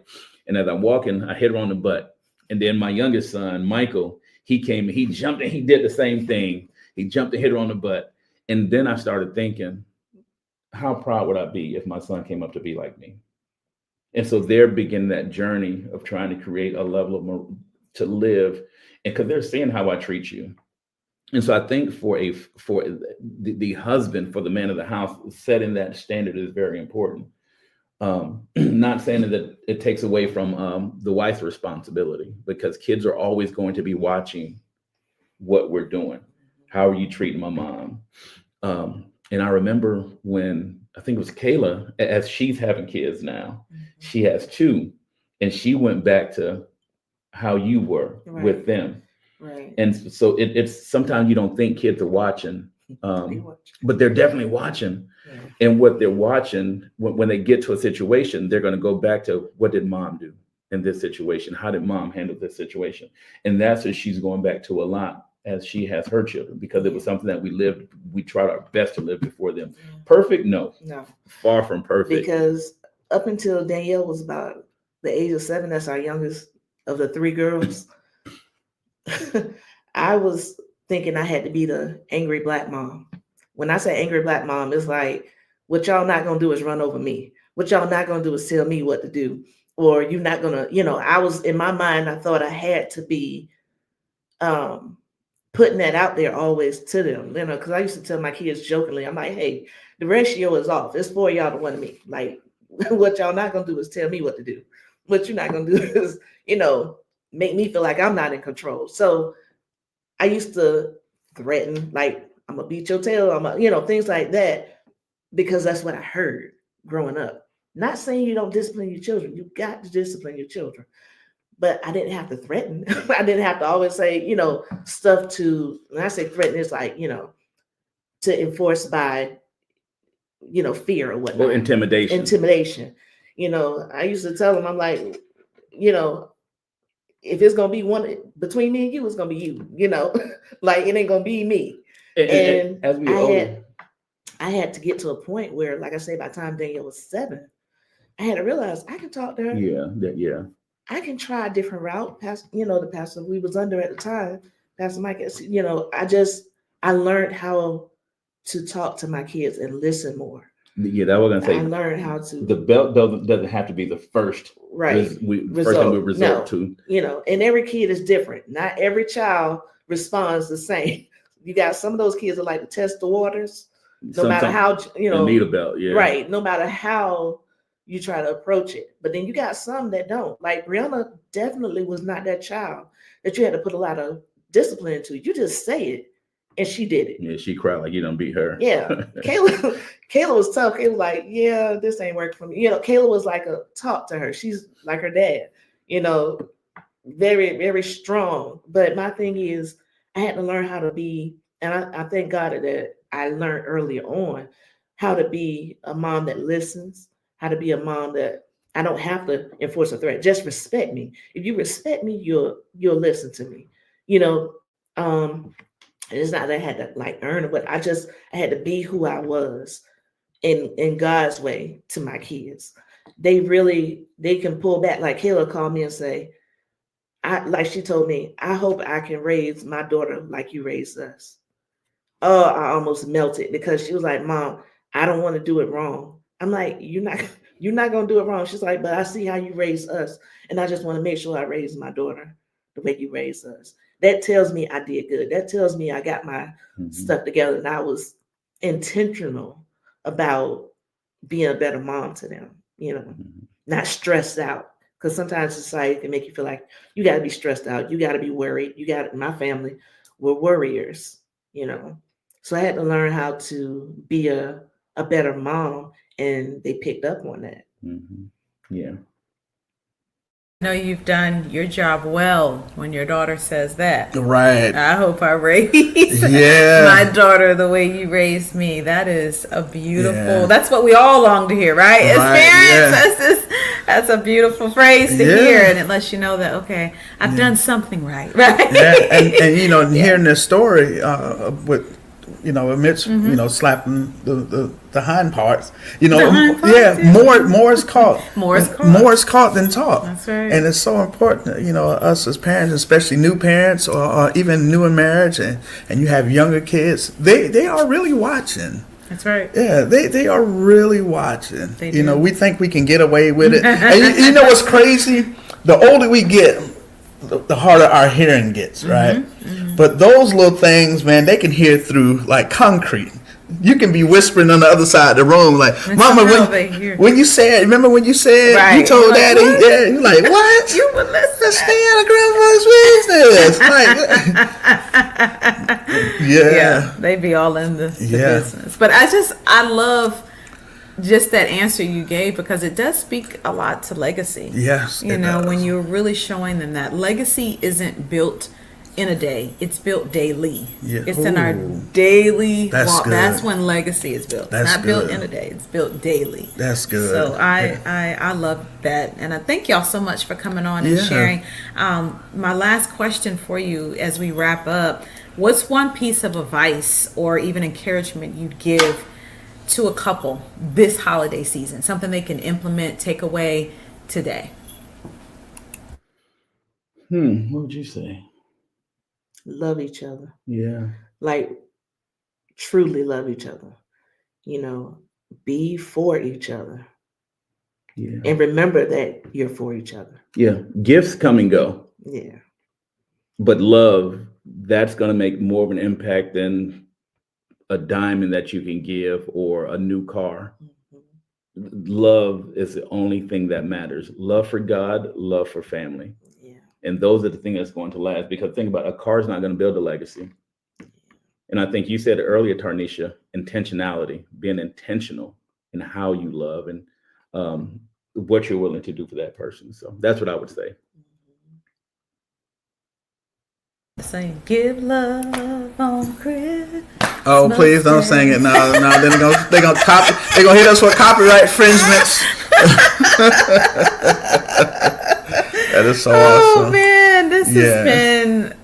and as I'm walking, I hit her on the butt. And then my youngest son, Michael, he came, he jumped, and he did the same thing. He jumped and hit her on the butt. And then I started thinking, how proud would I be if my son came up to be like me? And so they're beginning that journey of trying to create a level of to live, and because they're seeing how I treat you. And so I think for the husband, for the man of the house, setting that standard is very important. Not saying that it takes away from the wife's responsibility, because kids are always going to be watching what we're doing. How are you treating my mom? And I remember when, I think it was Kayla, as she's having kids now, she has two, and she went back to how you were with them. Right. And so it's sometimes you don't think kids are watching, but they're definitely watching. Yeah. And what they're watching, when they get to a situation, they're going to go back to, what did mom do in this situation? How did mom handle this situation? And that's what she's going back to a lot as she has her children, because it was something that we tried our best to live before them. Perfect? No, far from perfect. Because up until Danielle was about the age of 7, that's our youngest of the 3 girls, I was thinking I had to be the angry Black mom. When I say angry Black mom, it's like, what y'all not going to do is run over me. What y'all not going to do is tell me what to do. Or you're not going to, I was in my mind, I thought I had to be putting that out there always to them, because I used to tell my kids jokingly, I'm like, hey, the ratio is off. It's 4 y'all to 1 me. Like, what y'all not going to do is tell me what to do. What you're not going to do is, make me feel like I'm not in control. So I used to threaten, like, I'm going to beat your tail. Things like that, because that's what I heard growing up. Not saying you don't discipline your children. You got to discipline your children. But I didn't have to threaten. I didn't have to always say, stuff to, when I say threaten, it's like, to enforce by, fear or whatnot. Or intimidation. I used to tell them, I'm like, if it's going to be one between me and you, it's going to be you, like it ain't going to be me. And as we I had to get to a point where, like I say, by the time Danielle was 7, I had to realize I can talk to her. Yeah. I can try a different route. The pastor we was under at the time, Pastor Mike, I learned how to talk to my kids and listen more. Yeah, that was gonna say. I learned how to. The belt doesn't have to be the first. Right. First thing we resort to. And every kid is different. Not every child responds the same. You got some of those kids that like to test the waters, no matter how need a belt. Yeah. Right. No matter how you try to approach it. But then you got some that don't. Like Brianna definitely was not that child that you had to put a lot of discipline into. You just say it and she did it. Yeah, she cried like you done beat her. Yeah. Kayla was tough. Kayla was like, yeah, this ain't working for me. Kayla was like a talk to her. She's like her dad, very, very strong. But my thing is I had to learn how to be, and I thank God that I learned early on how to be a mom that listens, how to be a mom that I don't have to enforce a threat. Just respect me. If you respect me, you'll listen to me. It's not that I had to like earn it, but I had to be who I was in God's way to my kids. They can pull back. Like Kayla called me and say, like she told me, I hope I can raise my daughter like you raised us. Oh, I almost melted because she was like, Mom, I don't want to do it wrong. I'm like, you're not going to do it wrong. She's like, but I see how you raised us. And I just want to make sure I raise my daughter the way you raised us. That tells me I did good. That tells me I got my stuff together and I was intentional about being a better mom to them, not stressed out. Because sometimes society can make you feel like you got to be stressed out. You got to be worried. My family were worriers, So I had to learn how to be a better mom, and they picked up on that. Mm-hmm. Yeah. I know you've done your job well when your daughter says that. Right. I hope I raise my daughter the way you raised me. That is a beautiful, that's what we all long to hear, right? As parents, that's a beautiful phrase to hear. And it lets you know that, okay, I've done something right? Yeah. And hearing this story with, Mitch, slapping the hind parts, more is caught. More is caught than taught. That's right. And it's so important, us as parents, especially new parents or even new in marriage, and you have younger kids, they are really watching. That's right. Yeah, they are really watching. They do. We think we can get away with it. And you know what's crazy? The older we get, the harder our hearing gets, right? Mm-hmm. But those little things, man, they can hear through like concrete. You can be whispering on the other side of the room, like, That's Mama, when you said, remember when you said, right. You told like, Daddy, what? Yeah, you're like, what? You would listen. Let's stay out of grandma's business. Yeah, they be all in the business. But I love just that answer you gave, because it does speak a lot to legacy. Yes, when you're really showing them that legacy isn't built in a day, it's built daily. Yeah. It's in our daily walk. Good. That's when legacy is built. That's it's not good. built in a day, it's built daily. That's good. So I love that, and I thank y'all so much for coming on and sharing. My last question for you as we wrap up: what's one piece of advice or even encouragement you'd give to a couple this holiday season? Something they can implement, take away today. What would you say? Love each other. Yeah. Like, truly love each other. Be for each other. Yeah. And remember that you're for each other. Yeah. Gifts come and go. Yeah. But love, that's going to make more of an impact than a diamond that you can give or a new car. Mm-hmm. Love is the only thing that matters. Love for God, love for family. Yeah. And those are the things that's going to last, because think about it, a car is not going to build a legacy. And I think you said earlier, Tarnesha, intentionality, being intentional in how you love and what you're willing to do for that person. So that's what I would say. Saying, give love on Christmas. Oh, please don't sing it. No, they're gonna copy. They're gonna hit us with copyright infringements. That is so awesome. Oh man, this has been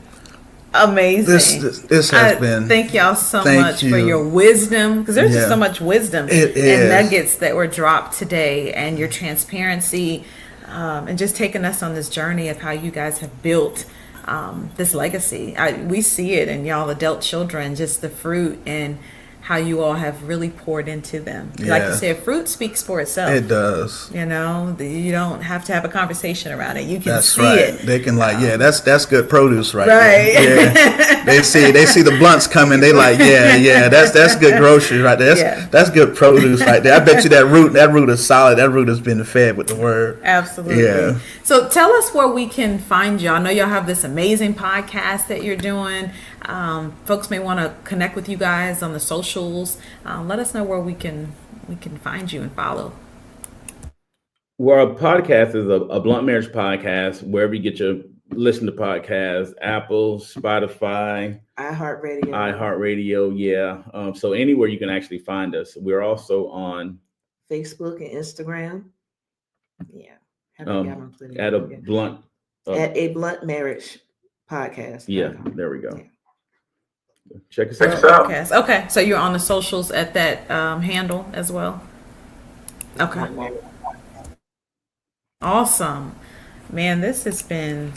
amazing. This has been. Thank y'all so much for your wisdom, because there's just so much wisdom and nuggets that were dropped today, and your transparency, and just taking us on this journey of how you guys have built this legacy. We see it in y'all adult children, just the fruit and how you all have really poured into them. Yeah. Like you said, fruit speaks for itself. It does. You know, you don't have to have a conversation around it. You can that's see right. it. They can that's good produce right there. Yeah. They see the blunts coming. They like, that's good groceries right there. That's good produce right there. I bet you that root is solid. That root has been fed with the word. Absolutely. Yeah. So tell us where we can find y'all. I know y'all have this amazing podcast that you're doing. Folks may want to connect with you guys on the socials. Let us know where we can find you and follow. Well, our podcast is a Blunt Marriage podcast, wherever you get your listen to podcasts, Apple, Spotify, iHeartRadio. Yeah. So anywhere you can actually find us. We're also on Facebook and Instagram. Yeah. At a Blunt Marriage podcast. Yeah. There we go. Yeah. Check us out. Okay, so you're on the socials at that handle as well? Okay. Awesome. Man, this has been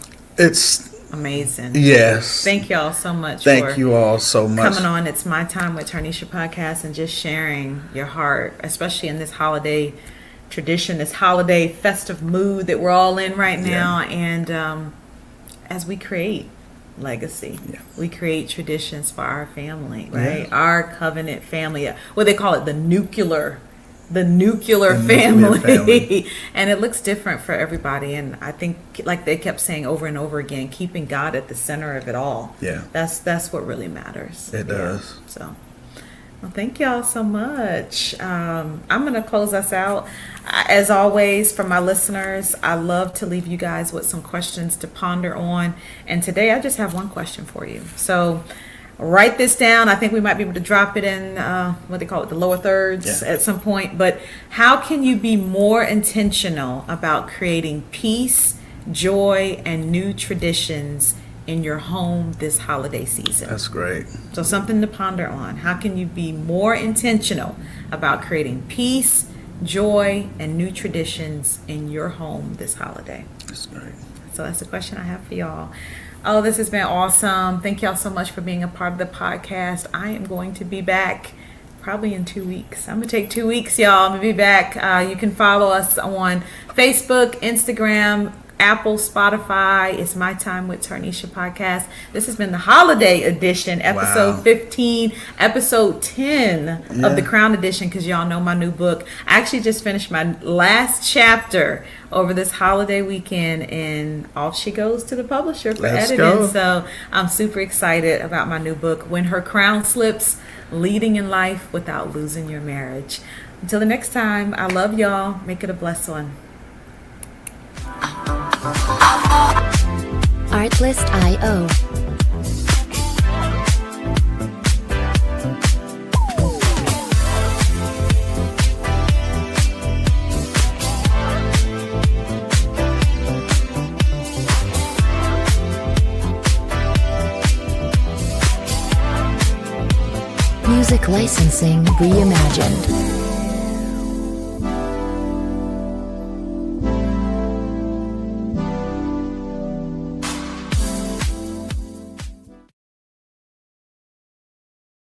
amazing. Yes. Thank y'all so much. Thank you all so much. Coming on. It's My Time with Tarnesha podcast and just sharing your heart, especially in this holiday tradition, this holiday festive mood that we're all in right now. And as we create legacy, we create traditions for our family, right? Our covenant family, what they call it, the nuclear family. And it looks different for everybody, and I think, like they kept saying over and over again, keeping God at the center of it all. That's what really matters. It does. So well, thank y'all so much. I'm going to close us out. As always, for my listeners, I love to leave you guys with some questions to ponder on. And today I just have one question for you. So write this down. I think we might be able to drop it in, what they call it, the lower thirds at some point. But how can you be more intentional about creating peace, joy, and new traditions in your home this holiday season? That's great. So something to ponder on. How can you be more intentional about creating peace, joy, and new traditions in your home this holiday? That's great. So that's the question I have for y'all. Oh, this has been awesome. Thank y'all so much for being a part of the podcast. I am going to be back probably in 2 weeks. I'm going to take 2 weeks, y'all. I'm going to be back. You can follow us on Facebook, Instagram, Apple, Spotify. It's My Time with Tarnesha podcast. This has been the holiday edition, episode 15, episode 10 of the Crown edition, because y'all know my new book. I actually just finished my last chapter over this holiday weekend, and off she goes to the publisher for editing. Go. So I'm super excited about my new book, When Her Crown Slips, Leading in Life Without Losing Your Marriage. Until the next time, I love y'all. Make it a blessed one. Artlist.io. Music licensing reimagined.